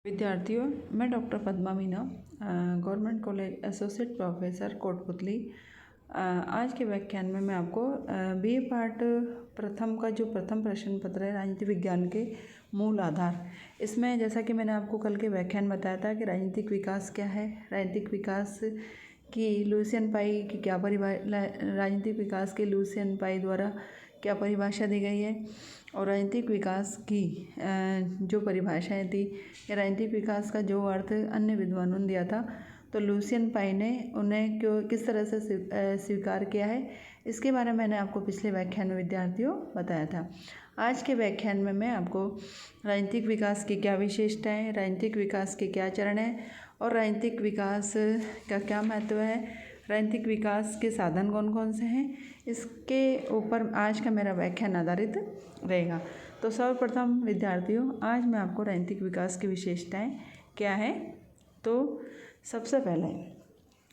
विद्यार्थियों, मैं doctor Padma Meena, government college associate professor Kotputli. आज के व्याख्यान में मैं आपको बीए पार्ट प्रथम का जो प्रथम प्रश्न पत्र है राजनीति विज्ञान के मूल आधार, इसमें जैसा कि मैंने आपको कल के व्याख्यान बताया था कि राजनीतिक विकास क्या है, राजनीतिक विकास की लुसियन पाई की क्या राजनीतिक विकास के लुसियन पाई द्वारा क्या परिभाषा दी गई है, और राजनीतिक विकास की जो परिभाषाएं थी या राजनीतिक विकास का जो अर्थ अन्य विद्वानों ने दिया था, तो लुसियन पाई ने उन्हें क्यों किस तरह से स्वीकार किया है, इसके बारे में मैंने आपको पिछले व्याख्यान में विद्यार्थियों बताया था। आज के व्याख्यान में मैं आपको राजनीतिक विकास की क्या विशेषताएं, राजनीतिक विकास के क्या चरण हैं और राजनीतिक विकास का क्या महत्व है, राजनीतिक विकास के साधन कौन कौन से हैं, इसके ऊपर आज का मेरा व्याख्यान आधारित रहेगा। तो सर्वप्रथम विद्यार्थियों, आज मैं आपको राजनीतिक विकास की विशेषताएं क्या है, तो सबसे पहले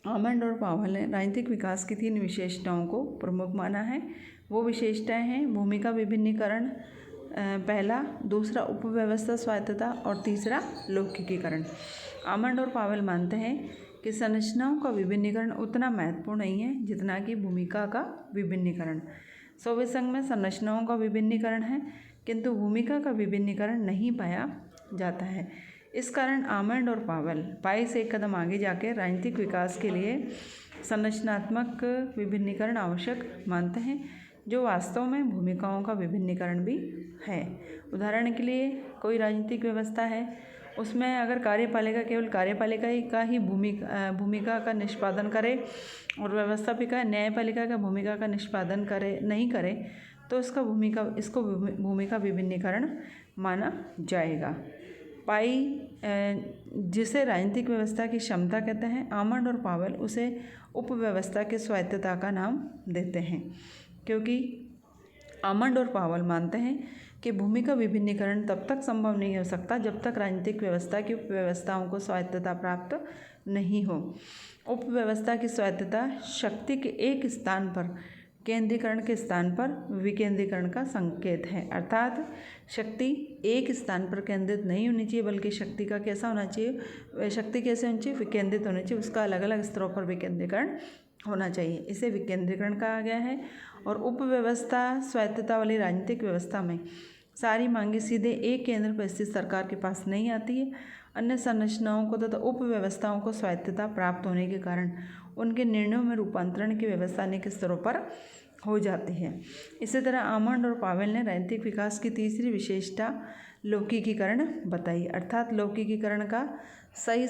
आमंड और पावल ने राजनीतिक विकास की 3 विशेषताओं को प्रमुख माना है। वो विशेषताएं हैं भूमिका विभिन्नीकरण पहला, दूसरा उपव्यवस्था स्वायत्तता और तीसरा लौकिकीकरण। आमंड और पावल मानते हैं कि संरचनाओं का विभिन्नीकरण उतना महत्वपूर्ण नहीं है जितना कि भूमिका का विभिन्नीकरण। सोवियत संघ में संरचनाओं का विभिन्नीकरण है किंतु भूमिका का विभिन्नीकरण नहीं पाया जाता है। इस कारण आमंड और पावल पाई से एक कदम आगे जाकर राजनीतिक विकास के लिए संरचनात्मक विभिन्नीकरण आवश्यक मानते हैं, जो वास्तव में भूमिकाओं का विभिन्नीकरण भी है। उदाहरण के लिए कोई राजनीतिक व्यवस्था है, उसमें अगर कार्यपालिका केवल कार्यपालिका का ही भूमिका का निष्पादन करे और व्यवस्थापिका न्यायपालिका का भूमिका का निष्पादन नहीं करे, तो इसको भूमिका विभिन्नीकरण माना जाएगा। पाई जिसे राजनीतिक व्यवस्था की क्षमता कहते हैं, आमंड और पावल उसे उपव्यवस्था की स्वायत्तता का नाम देते हैं, क्योंकि आमंड और पावल मानते हैं कि भूमिका विभिन्नीकरण तब तक संभव नहीं हो सकता जब तक राजनीतिक व्यवस्था की उपव्यवस्थाओं को स्वायत्तता प्राप्त नहीं हो। उपव्यवस्था की स्वायत्तता शक्ति के एक स्थान पर केंद्रीकरण के स्थान पर विकेंद्रीकरण का संकेत है, अर्थात शक्ति एक स्थान पर केंद्रित नहीं होनी चाहिए, बल्कि शक्ति का कैसा होना चाहिए, शक्ति कैसे होनी चाहिए, विकेंद्रित होनी चाहिए, उसका अलग अलग स्तरों पर विकेंद्रीकरण होना चाहिए, इसे विकेंद्रीकरण कहा गया है। और उपव्यवस्था स्वायत्तता वाली राजनीतिक व्यवस्था में सारी मांगे सीधे एक केंद्र पर स्थित सरकार के पास नहीं आती है। अन्य संरचनाओं को तथा उपव्यवस्थाओं को स्वायत्तता प्राप्त होने के कारण उनके निर्णयों में रूपांतरण की व्यवस्था अनेक स्तरों पर हो जाती है। इसी तरह आमंड और पावेल ने राजनीतिक विकास की तीसरी विशेषता लौकिकीकरण बताई, अर्थात लौकिकीकरण का सही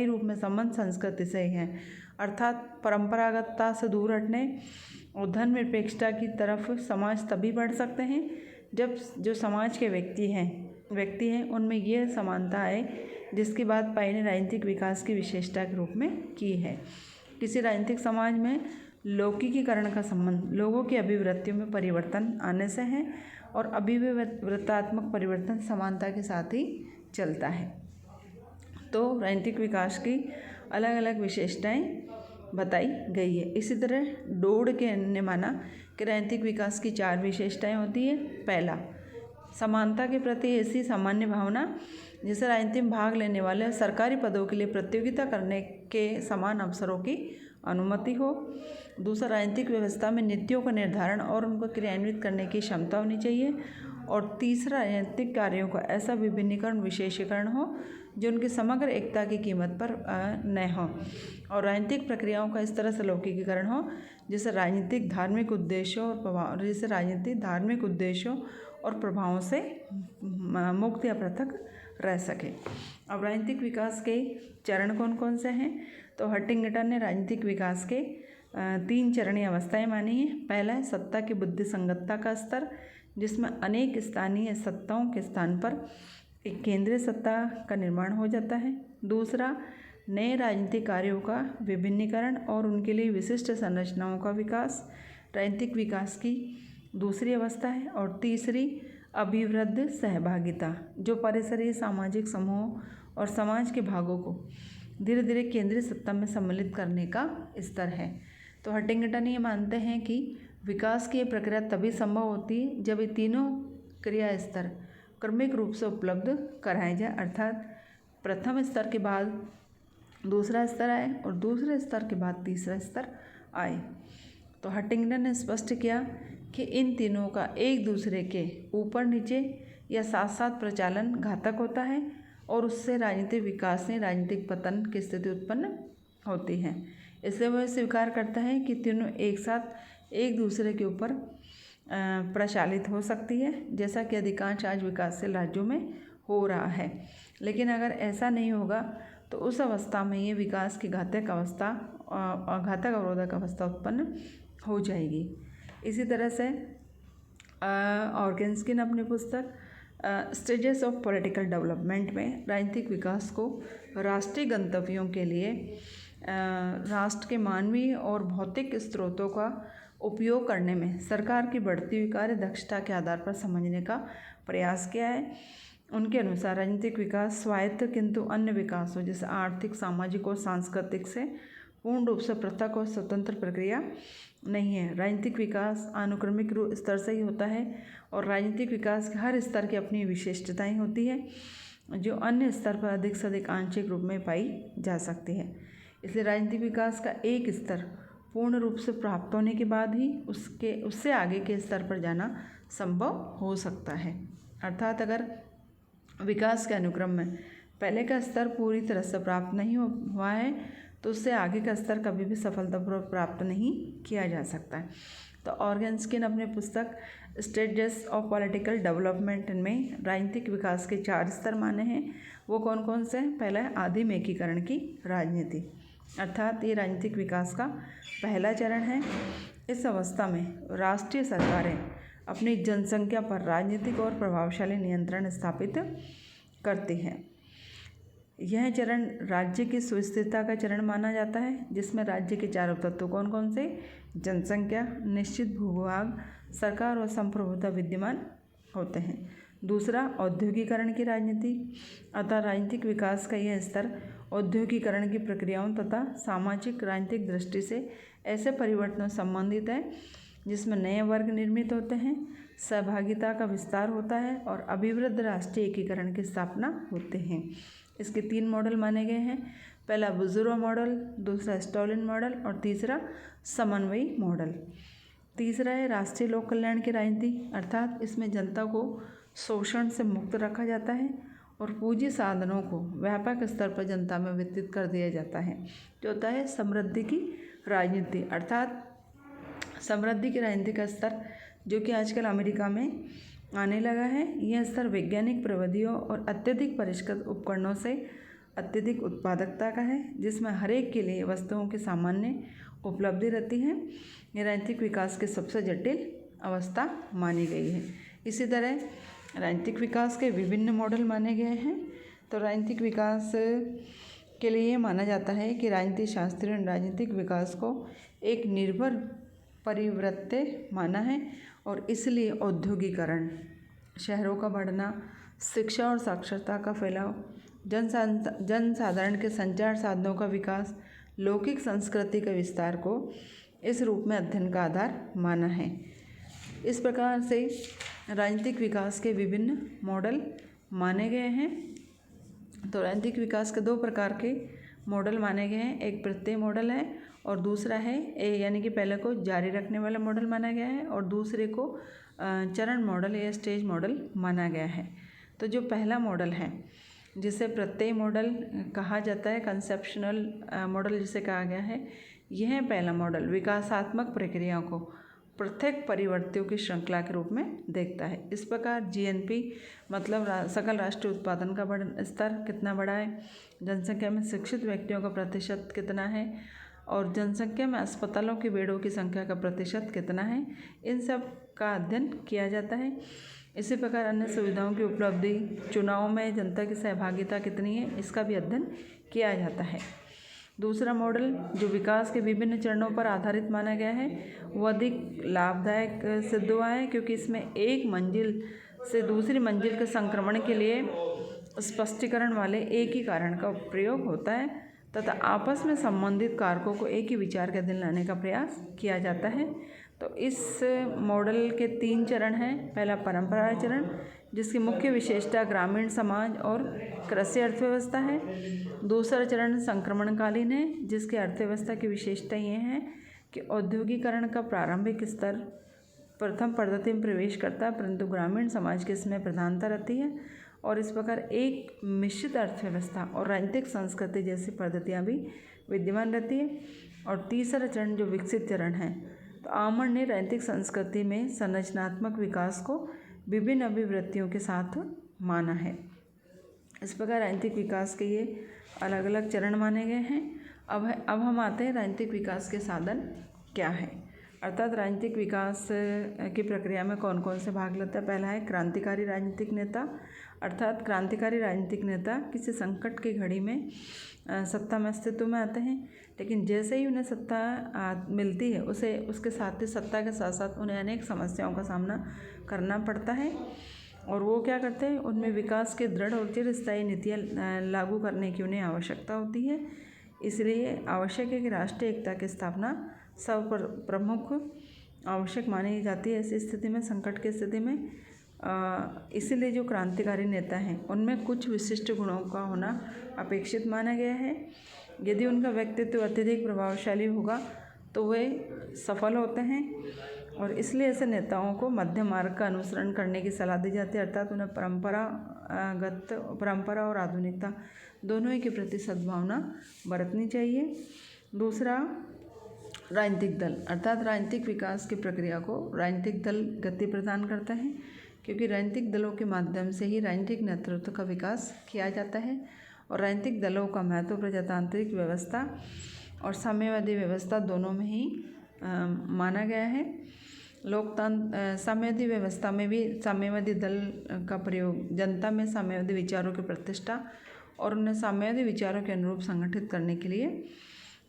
रूप में संबंध संस्कृति से ही है, अर्थात परंपरागतता से दूर हटने और धर्मनिरपेक्षता की तरफ समाज तभी बढ़ सकते हैं जब जो समाज के व्यक्ति हैं उनमें यह समानता है जिसकी बात पाई ने राजनीतिक विकास की विशेषता के रूप में की है। किसी राजनीतिक समाज में लौकिकीकरण का संबंध लोगों की अभिवृत्तियों में परिवर्तन आने से है और अभिवृत्तात्मक परिवर्तन समानता के साथ ही चलता है। तो राजनीतिक विकास की अलग अलग विशेषताएं बताई गई है। इसी तरह डोड के ने माना कि राजनीतिक विकास की 4 विशेषताएं होती है। पहला, समानता के प्रति ऐसी सामान्य भावना जिससे राजनीति में भाग लेने वाले सरकारी पदों के लिए प्रतियोगिता करने के समान अवसरों की अनुमति हो। दूसरा, राजनीतिक व्यवस्था में नीतियों का निर्धारण और उनको क्रियान्वित करने की क्षमता होनी चाहिए। और तीसरा, राजनीतिक कार्यों का ऐसा विभिन्नीकरण विशेषीकरण हो जो उनकी समग्र एकता की कीमत पर न हो। और राजनीतिक प्रक्रियाओं का इस तरह से लौकिकीकरण हो जिससे राजनीतिक धार्मिक उद्देश्यों और प्रभावों से मुक्त या पृथक रह सके। अब राजनीतिक विकास के चरण कौन कौन से हैं, तो हंटिंगटन ने राजनीतिक विकास के 3 चरणीय अवस्थाएं मानी है। पहला है सत्ता की बुद्धि संगतता का स्तर, जिसमें अनेक स्थानीय सत्ताओं के स्थान पर एक केंद्रीय सत्ता का निर्माण हो जाता है। दूसरा, नए राजनीतिक कार्यों का विभिन्नीकरण और उनके लिए विशिष्ट संरचनाओं का विकास राजनीतिक विकास की दूसरी अवस्था है। और तीसरी, अभिवृद्ध सहभागिता, जो परिसरीय सामाजिक समूहों और समाज के भागों को धीरे धीरे केंद्रीय सत्ता में सम्मिलित करने का स्तर है। तो हंटिंगटन ये मानते हैं कि विकास की प्रक्रिया तभी संभव होती है जब ये तीनों क्रिया स्तर क्रमिक रूप से उपलब्ध कराया जाए, अर्थात प्रथम स्तर के बाद दूसरा स्तर आए और दूसरे स्तर के बाद तीसरा स्तर आए। तो हंटिंगटन ने स्पष्ट किया कि इन तीनों का एक दूसरे के ऊपर नीचे या साथ साथ प्रचालन घातक होता है और उससे राजनीतिक विकास नहीं राजनीतिक पतन की स्थिति उत्पन्न होती है। इसलिए वह स्वीकार करता है कि तीनों एक साथ एक दूसरे के ऊपर प्रचालित हो सकती है, जैसा कि अधिकांश आज विकासशील राज्यों में हो रहा है। लेकिन अगर ऐसा नहीं होगा तो उस अवस्था में ये विकास की घातक अवरोधक अवस्था उत्पन्न हो जाएगी। इसी तरह से ऑर्गेन्सकी ने अपनी पुस्तक स्टेजेस ऑफ पॉलिटिकल डेवलपमेंट में राजनीतिक विकास को राष्ट्रीय गंतव्यों के लिए राष्ट्र के मानवीय और भौतिक स्रोतों का उपयोग करने में सरकार की बढ़ती हुई कार्य दक्षता के आधार पर समझने का प्रयास किया है। उनके अनुसार राजनीतिक विकास स्वायत्त किंतु अन्य विकासों जैसे आर्थिक, सामाजिक और सांस्कृतिक से पूर्ण रूप से पृथक और स्वतंत्र प्रक्रिया नहीं है। राजनीतिक विकास अनुक्रमिक स्तर से ही होता है और राजनीतिक विकास के हर स्तर की अपनी विशिष्टताएं होती है जो अन्य स्तर पर अधिक से अधिक आंशिक रूप में पाई जा सकती है। इसलिए राजनीतिक विकास का एक स्तर पूर्ण रूप से प्राप्त होने के बाद ही उससे आगे के स्तर पर जाना संभव हो सकता है। अर्थात अगर विकास के अनुक्रम में पहले का स्तर पूरी तरह से प्राप्त नहीं हुआ है तो उससे आगे का स्तर कभी भी सफलतापूर्वक प्राप्त नहीं किया जा सकता है। तो ऑर्गेन्सकी ने अपनी पुस्तक स्टेजेस ऑफ पॉलिटिकल डेवलपमेंट में राजनीतिक विकास के 4 स्तर माने हैं। वो कौन कौन से हैं? पहला है आदिम एकीकरण की राजनीति, अर्थात ये राजनीतिक विकास का पहला चरण है। इस अवस्था में राष्ट्रीय सरकारें अपनी जनसंख्या पर राजनीतिक और प्रभावशाली नियंत्रण स्थापित करती हैं। यह चरण राज्य की सुस्थिरता का चरण माना जाता है, जिसमें राज्य के चारों तत्व कौन कौन से? जनसंख्या, निश्चित भूभाग, सरकार और संप्रभुता विद्यमान होते हैं। दूसरा औद्योगिकरण की राजनीति, अतः राजनीतिक विकास का यह स्तर औद्योगिकरण की प्रक्रियाओं तथा सामाजिक राजनीतिक दृष्टि से ऐसे परिवर्तनों संबंधित है जिसमें नए वर्ग निर्मित होते हैं, सहभागिता का विस्तार होता है और अभिवृद्ध राष्ट्रीय एकीकरण की स्थापना होते हैं। इसके 3 मॉडल माने गए हैं। पहला बुजुर्ग मॉडल, दूसरा स्टॉलिन मॉडल और तीसरा समन्वयी मॉडल। तीसरा है राष्ट्रीय लोक कल्याण की राजनीति, अर्थात इसमें जनता को शोषण से मुक्त रखा जाता है और पूंजी साधनों को व्यापक स्तर पर जनता में वितरित कर दिया जाता है। जो होता है समृद्धि की राजनीति, अर्थात समृद्धि की राजनीति का स्तर जो कि आजकल अमेरिका में आने लगा है। यह स्तर वैज्ञानिक प्रविधियों और अत्यधिक परिष्कृत उपकरणों से अत्यधिक उत्पादकता का है, जिसमें हर एक के लिए वस्तुओं की सामान्य उपलब्धि रहती है। यह राजनीतिक विकास की सबसे जटिल अवस्था मानी गई है। इसी तरह राजनीतिक विकास के विभिन्न मॉडल माने गए हैं। तो राजनीतिक विकास के लिए माना जाता है कि राजनीति शास्त्रियों ने राजनीतिक विकास को एक निर्भर परिवृत्ति माना है और इसलिए औद्योगिकरण, शहरों का बढ़ना, शिक्षा और साक्षरता का फैलाव, जनसाधारण के संचार साधनों का विकास, लौकिक संस्कृति के विस्तार को इस रूप में अध्ययन का आधार माना है। इस प्रकार से राजनीतिक विकास के विभिन्न मॉडल माने गए हैं। तो राजनीतिक विकास के 2 प्रकार के मॉडल माने गए हैं। एक प्रत्यय मॉडल है और दूसरा है यानी कि पहले को जारी रखने वाला मॉडल माना गया है और दूसरे को चरण मॉडल या स्टेज मॉडल माना गया है। तो जो पहला मॉडल है जिसे प्रत्यय मॉडल कहा जाता है, कंसेप्शनल मॉडल जिसे कहा गया है, यह पहला मॉडल विकासात्मक प्रक्रियाओं को पृथक परिवर्तियों की श्रृंखला के रूप में देखता है। इस प्रकार जीएनपी मतलब सकल राष्ट्रीय उत्पादन का स्तर कितना बड़ा है, जनसंख्या में शिक्षित व्यक्तियों का प्रतिशत कितना है और जनसंख्या में अस्पतालों के बेडों की संख्या का प्रतिशत कितना है, इन सब का अध्ययन किया जाता है। इसी प्रकार अन्य सुविधाओं की उपलब्धि, चुनाव में जनता की सहभागिता कितनी है, इसका भी अध्ययन किया जाता है। दूसरा मॉडल जो विकास के विभिन्न चरणों पर आधारित माना गया है वो अधिक लाभदायक सिद्ध हुआ है, क्योंकि इसमें एक मंजिल से दूसरी मंजिल के संक्रमण के लिए स्पष्टीकरण वाले एक ही कारण का प्रयोग होता है तथा आपस में संबंधित कारकों को एक ही विचार के अधीन लाने का प्रयास किया जाता है। तो इस मॉडल के 3 चरण हैं। पहला परंपरा चरण जिसकी मुख्य विशेषता ग्रामीण समाज और कृषि अर्थव्यवस्था है। दूसरा चरण संक्रमणकालीन है, जिसकी अर्थव्यवस्था की विशेषता ये है कि औद्योगिकरण का प्रारंभिक स्तर प्रथम पद्धति में प्रवेश करता है, परंतु ग्रामीण समाज की इसमें प्रधानता रहती है और इस प्रकार एक मिश्रित अर्थव्यवस्था और राजनीतिक संस्कृति जैसी पद्धतियाँ भी विद्यमान रहती है। और तीसरा चरण जो विकसित चरण है, तो आमंड ने राजनीतिक संस्कृति में संरचनात्मक विकास को विभिन्न अभिवृत्तियों के साथ माना है। इस प्रकार राजनीतिक विकास के ये अलग अलग चरण माने गए हैं। अब हम आते हैं राजनीतिक विकास के साधन क्या है, अर्थात राजनीतिक विकास की प्रक्रिया में कौन कौन से भाग लेता है। पहला है क्रांतिकारी राजनीतिक नेता, अर्थात क्रांतिकारी राजनीतिक नेता किसी संकट की घड़ी में सत्ता में अस्तित्व में आते हैं, लेकिन जैसे ही उन्हें सत्ता मिलती है उसके साथ ही सत्ता के साथ साथ उन्हें अनेक समस्याओं का सामना करना पड़ता है और वो क्या करते हैं, उनमें विकास के दृढ़ और चिरस्थायी नीतियाँ लागू करने की उन्हें आवश्यकता होती है। इसलिए आवश्यक है कि राष्ट्रीय एकता की स्थापना सब प्रमुख आवश्यक मानी जाती है ऐसी स्थिति में, संकट की स्थिति में। इसीलिए जो क्रांतिकारी नेता हैं उनमें कुछ विशिष्ट गुणों का होना अपेक्षित माना गया है। यदि उनका व्यक्तित्व अत्यधिक प्रभावशाली होगा तो वे सफल होते हैं और इसलिए ऐसे नेताओं को मध्यम मार्ग का अनुसरण करने की सलाह दी जाती है, अर्थात उन्हें परंपरा और आधुनिकता दोनों ही के प्रति सद्भावना बरतनी चाहिए। दूसरा राजनीतिक दल, अर्थात राजनीतिक विकास की प्रक्रिया को राजनीतिक दल गति प्रदान करता है, क्योंकि राजनीतिक दलों के माध्यम से ही राजनीतिक नेतृत्व का विकास किया जाता है और राजनीतिक दलों का महत्व प्रजातांत्रिक व्यवस्था और साम्यवादी व्यवस्था दोनों में ही माना गया है। साम्यवादी व्यवस्था में भी साम्यवादी दल का प्रयोग जनता में साम्यवादी विचारों की प्रतिष्ठा और उन्हें साम्यवादी विचारों के अनुरूप संगठित करने के लिए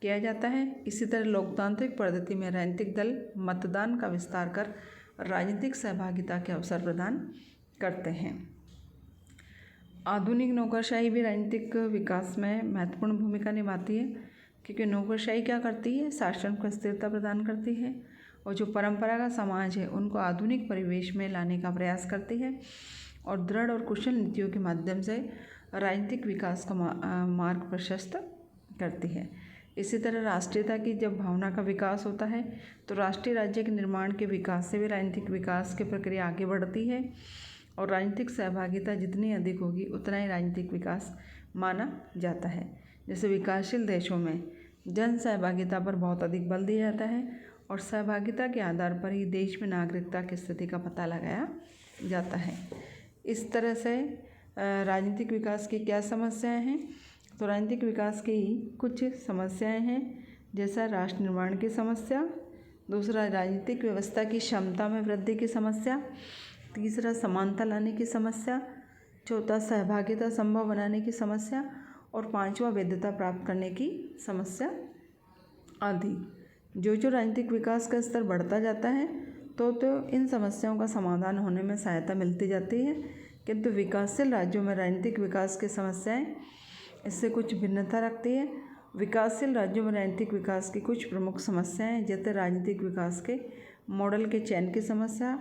किया जाता है। इसी तरह लोकतांत्रिक पद्धति में राजनीतिक दल मतदान का विस्तार कर राजनीतिक सहभागिता के अवसर प्रदान करते हैं। आधुनिक नौकरशाही भी राजनीतिक विकास में महत्वपूर्ण भूमिका निभाती है, क्योंकि नौकरशाही क्या करती है, शासन को स्थिरता प्रदान करती है और जो परंपरागत समाज है उनको आधुनिक परिवेश में लाने का प्रयास करती है और दृढ़ और कुशल नीतियों के माध्यम से राजनीतिक विकास का मार्ग प्रशस्त करती है। इसी तरह राष्ट्रीयता की जब भावना का विकास होता है तो राष्ट्रीय राज्य के निर्माण के विकास से भी राजनीतिक विकास की प्रक्रिया आगे बढ़ती है और राजनीतिक सहभागिता जितनी अधिक होगी उतना ही राजनीतिक विकास माना जाता है। जैसे विकासशील देशों में जन सहभागिता पर बहुत अधिक बल दिया जाता है और सहभागिता के आधार पर ही देश में नागरिकता की स्थिति का पता लगाया जाता है। इस तरह से राजनीतिक विकास की क्या समस्याएं हैं, तो राजनीतिक विकास की कुछ समस्याएं हैं, जैसा राष्ट्र निर्माण की समस्या, दूसरा राजनीतिक व्यवस्था की क्षमता में वृद्धि की समस्या, तीसरा समानता लाने की समस्या, चौथा सहभागिता संभव बनाने की समस्या और पांचवा वैधता प्राप्त करने की समस्या आदि। जो राजनीतिक विकास का स्तर बढ़ता जाता है तो इन समस्याओं का समाधान होने में सहायता मिलती जाती है, किंतु विकासशील राज्यों में राजनीतिक विकास की समस्याएं इससे कुछ भिन्नता रखती है। विकासशील राज्यों में राजनीतिक विकास की कुछ प्रमुख समस्याएं, जैसे राजनीतिक विकास के मॉडल के चयन की समस्या,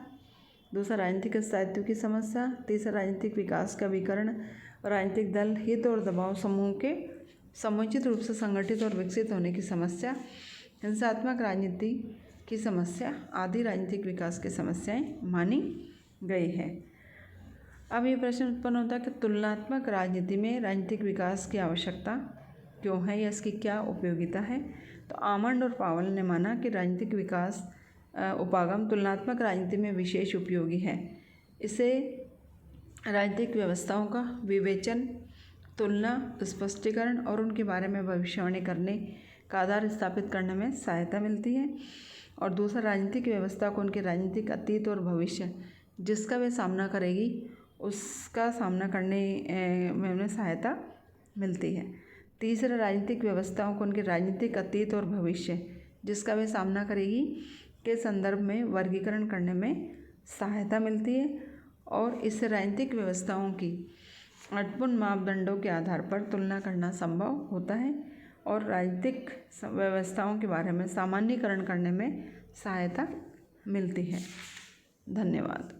दूसरा राजनीतिक स्थायित्व की समस्या, तीसरा राजनीतिक विकास का विकर्ण, राजनीतिक दल, हित और दबाव समूह के समुचित रूप से संगठित और विकसित होने की समस्या, हिंसात्मक राजनीति की समस्या आदि राजनीतिक विकास की समस्याएं मानी गई है। अब ये प्रश्न उत्पन्न होता है कि तुलनात्मक राजनीति में राजनीतिक विकास की आवश्यकता क्यों है या इसकी क्या उपयोगिता है। तो आमंड और पावल ने माना कि राजनीतिक विकास उपागम तुलनात्मक राजनीति में विशेष उपयोगी है। इसे राजनीतिक व्यवस्थाओं का विवेचन, तुलना, स्पष्टीकरण और उनके बारे में भविष्यवाणी करने का आधार स्थापित करने में सहायता मिलती है। और दूसरा, राजनीतिक व्यवस्था को उनके राजनीतिक अतीत और भविष्य जिसका वे सामना करेगी उसका सामना करने में उन्हें सहायता मिलती है। तीसरा, राजनीतिक व्यवस्थाओं को उनके राजनीतिक अतीत और भविष्य जिसका वे सामना करेगी के संदर्भ में वर्गीकरण करने में सहायता मिलती है और इससे राजनीतिक व्यवस्थाओं की अर्थपूर्ण मापदंडों के आधार पर तुलना करना संभव होता है और राजनीतिक व्यवस्थाओं के बारे में सामान्यीकरण करने में सहायता मिलती है। धन्यवाद।